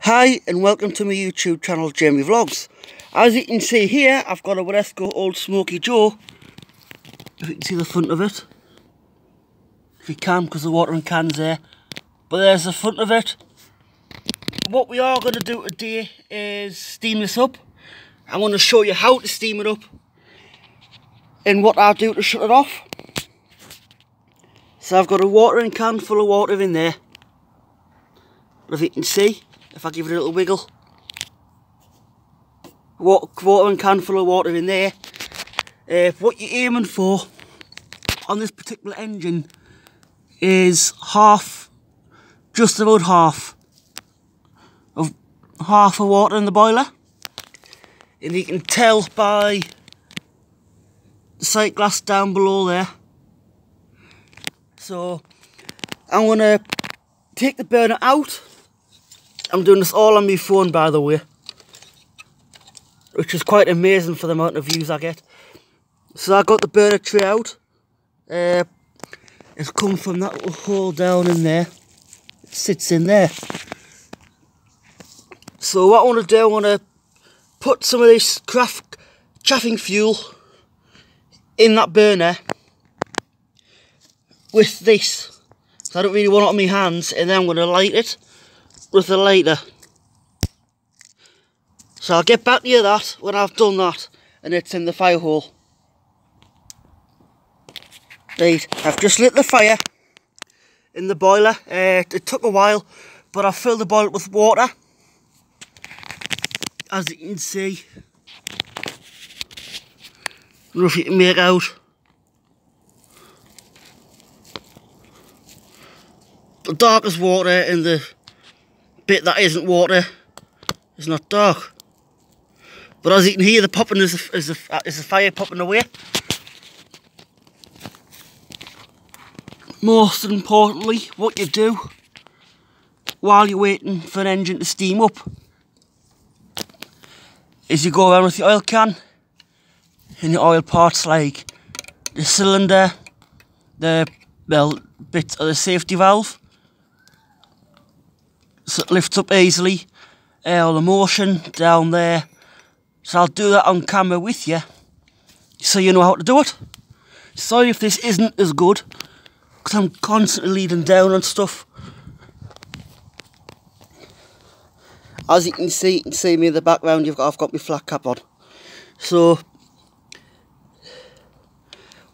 Hi and welcome to my YouTube channel, Jamie Vlogs. As you can see here, I've got a wilesco Old Smoky Joe. If you can see the front of it. If you can, because the watering can's there. But there's the front of it. What we are going to do today is steam this up. I'm going to show you how to steam it up and what I do to shut it off. So I've got a watering can full of water in there. If you can see, if I give it a little wiggle, watering can full of water in there. What you're aiming for on this particular engine is just about half of water in the boiler, and you can tell by the sight glass down below there. So I'm going to take the burner out. I'm doing this all on my phone, by the way, which is quite amazing for the amount of views I get. So I got the burner tray out. It's come from that little hole down in there. It sits in there. So what I want to do, I want to put some of this chaffing fuel in that burner with this. So I don't really want it on my hands, and then I'm going to light it with a lighter. So I'll get back to you that when I've done that and it's in the fire hole. Right, I've just lit the fire in the boiler. It took a while, but I've filled the boiler with water, as you can see. I don't know if you can make out. The darkest water and the bit that isn't water is not dark. But as you can hear, the popping is the fire popping away. Most importantly, what you do while you're waiting for an engine to steam up is you go around with your oil can and your oil parts like the cylinder, the bit of the safety valve, so it lifts up easily, all the motion down there. So I'll do that on camera with you, so you know how to do it. Sorry if this isn't as good, because I'm constantly leading down on stuff. As you can see me in the background, I've got my flat cap on. So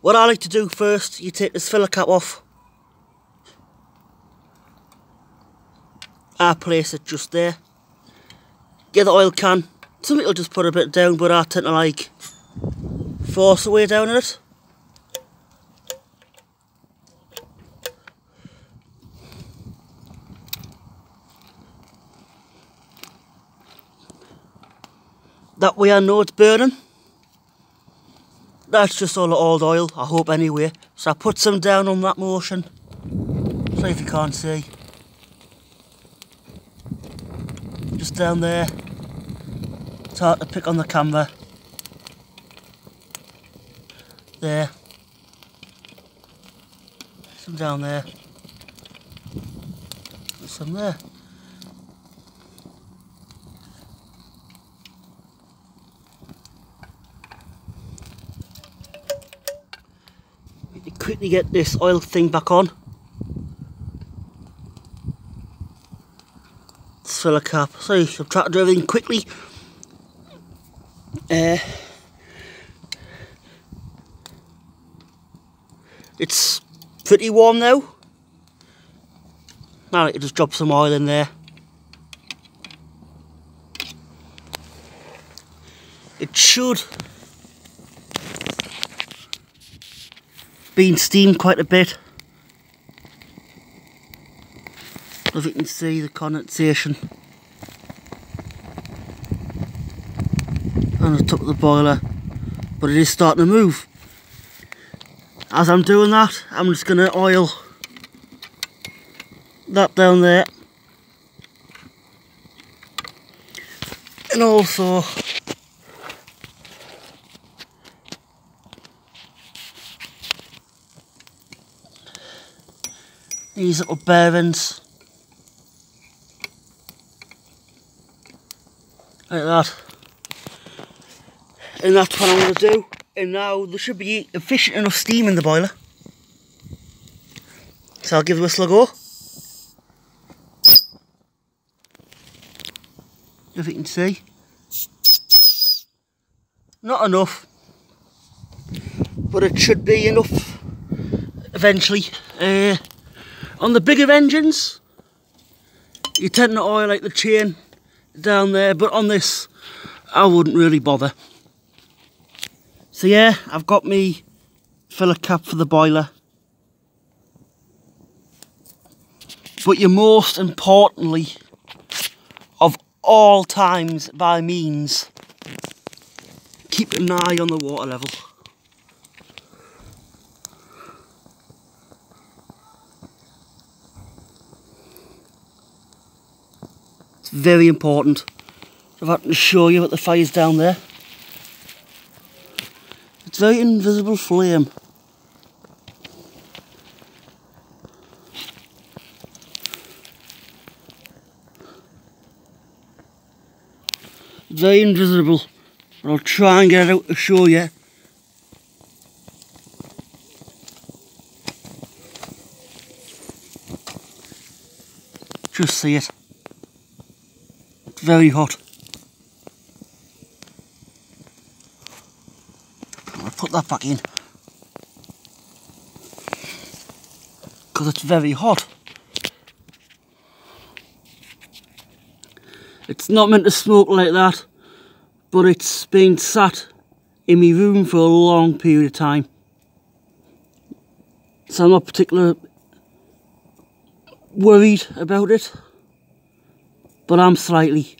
what I like to do first, you take this filler cap off. I place it just there. Get the oil can. Some people just put a bit down, but I tend to like force the way down in it. That way I know it's burning. That's just all the old oil, I hope anyway. So I put some down on that motion. See if you can't see. Just down there. It's hard to pick on the camera. There. Some down there. And some there. Need to quickly get this oil thing back on. Filler cap. Sorry, I'm trying to do everything quickly. It's pretty warm now. Now I need to just drop some oil in there. It should be steamed quite a bit. If you can see the condensation on the top of the boiler, but it is starting to move. As I'm doing that, I'm just going to oil that down there, and also these little bearings. like that. And that's what I'm going to do. And now there should be efficient enough steam in the boiler. So I'll give the whistle a go. If you can see. Not enough. But it should be enough eventually. On the bigger engines, you tend to oil like the chain down there, but on this I wouldn't really bother. So yeah, I've got me filler cap for the boiler. But you most importantly of all times by means, keep an eye on the water level. It's very important. If I can show you what the fire's down there. It's a very invisible flame. It's very invisible, but I'll try and get it out to show you. Just see it. It's very hot. I'll put that back in. Because it's very hot. It's not meant to smoke like that, but it's been sat in my room for a long period of time. So I'm not particularly worried about it, but I'm slightly.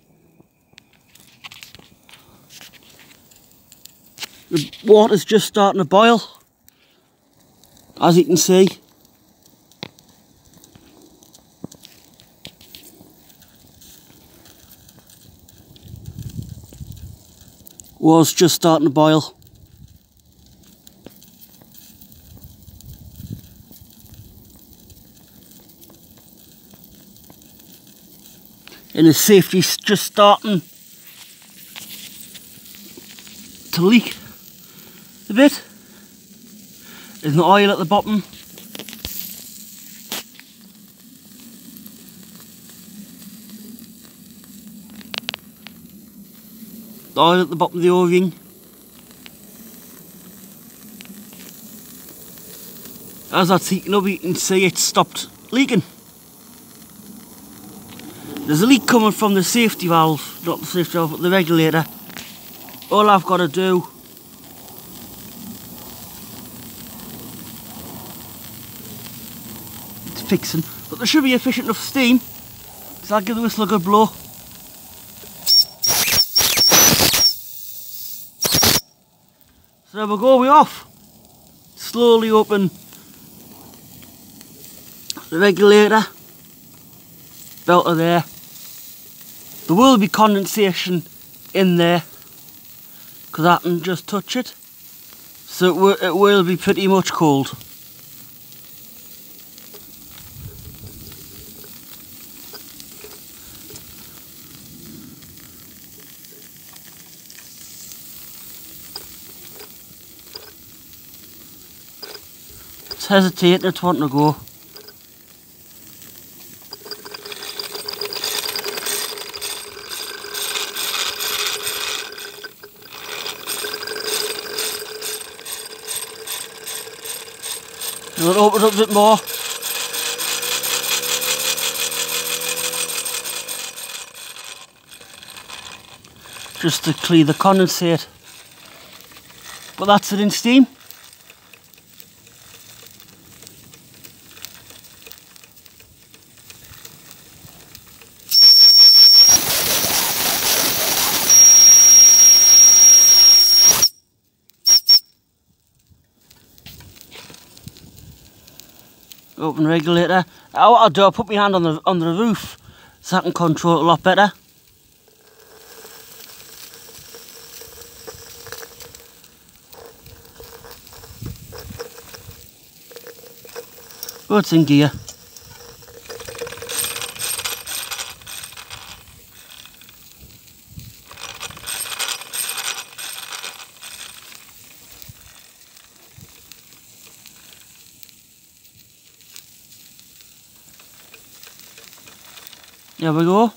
The water's just starting to boil, as you can see. Was just starting to boil. And the safety's just starting to leak a bit. There's no oil at the bottom. The oil at the bottom of the O-ring. As that's heating up, you can see it's stopped leaking. There's a leak coming from the safety valve, not the safety valve, but the regulator. All I've got to do is fixing, but there should be efficient enough steam, so I'll give the whistle a good blow. So there we go, we're off. Slowly open the regulator, belter there. There will be condensation in there because I can just touch it, so it will be pretty much cold. It's hesitating, it's wanting to go. And we'll open it up a bit more. Just to clear the condensate. But that's it in steam. Open regulator. What I'll do, I'll put my hand on the roof so I can control it a lot better. Oh, it's in gear. There we go.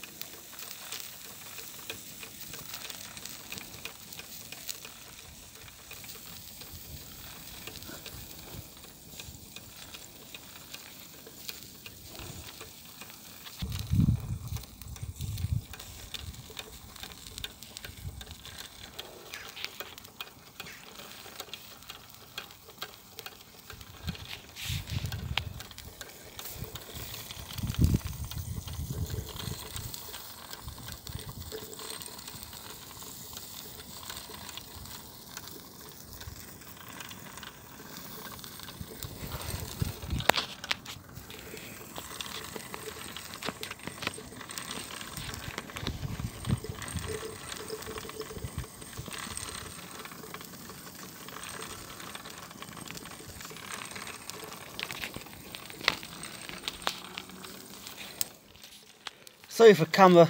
Sorry for camera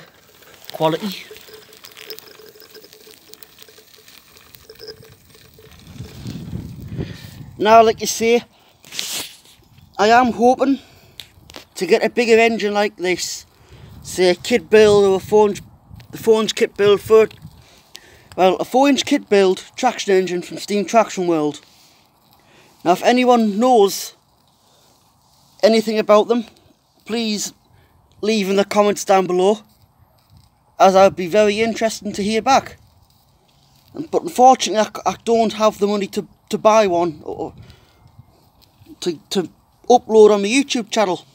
quality. Now, like you say, I am hoping to get a bigger engine like this. Say a kit build or a 4-inch kit build for, well, a 4-inch kit build traction engine from Steam Traction World. Now, if anyone knows anything about them, please leave in the comments down below, as I'd be very interested to hear back. But unfortunately I don't have the money to buy one or to upload on my YouTube channel,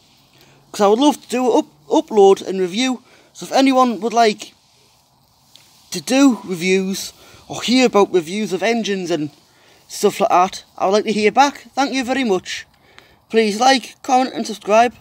because I would love to do an upload and review. So if anyone would like to do reviews or hear about reviews of engines and stuff like that, I would like to hear back. Thank you very much. Please like, comment and subscribe.